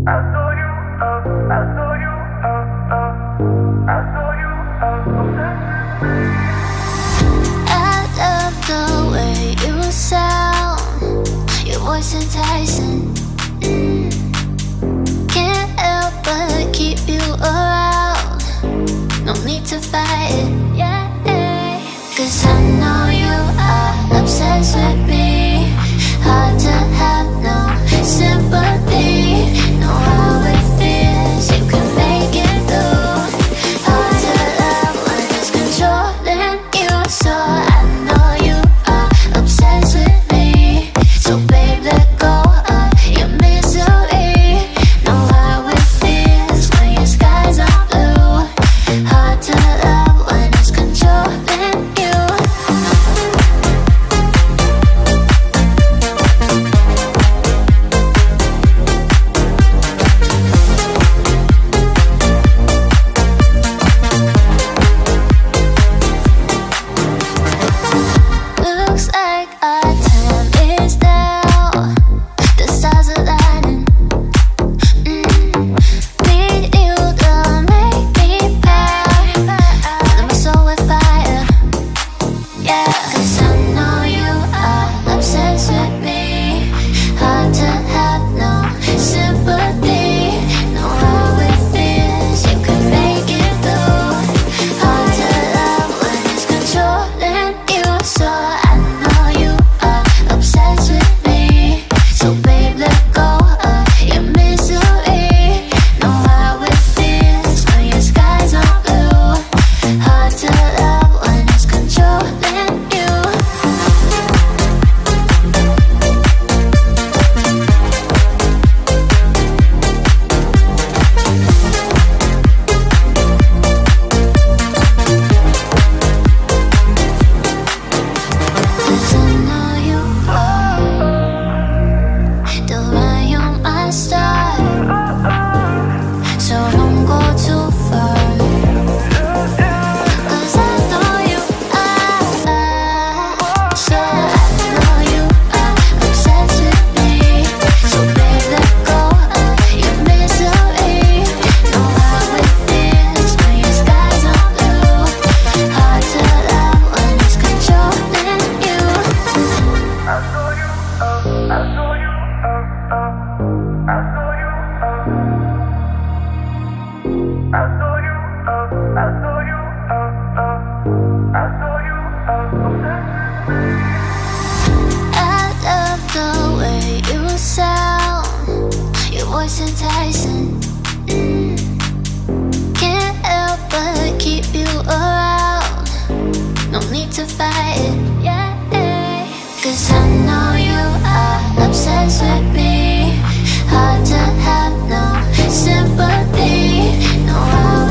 I love the way you sound, your voice enticing. Can't help but keep you around. No need to fight it, yeah. 'Cause I know you are obsessed with me. Hard to have no sympathy. Know how it feels, you can make it through. Hard to love when it's controlling you. So I know you are obsessed with me. So babe, let go of your misery. Know how it feels when your skies are blue. Hard to love when it's controlling you. Looks like our time is now. The stars are lighting. Need you to make me proud. Fill my soul with fire. Yeah, 'cause I know you are obsessed with me. Hard to have no sympathy. Know how it feels, you can make it through. Hard to love when it's controlling you. So I know you are obsessed with me. So babe, let go of your misery. Know how it feels when your skies are blue. Hard to love when it's controlling you. Cause I know you are the one, you're my star. So don't go too far. Cause I know you are. So I know you are obsessed with me. So babe, let go of your misery. Know how it feels when your skies are blue. Hard to love when it's controlling you. I love the way you sound, your voice enticing.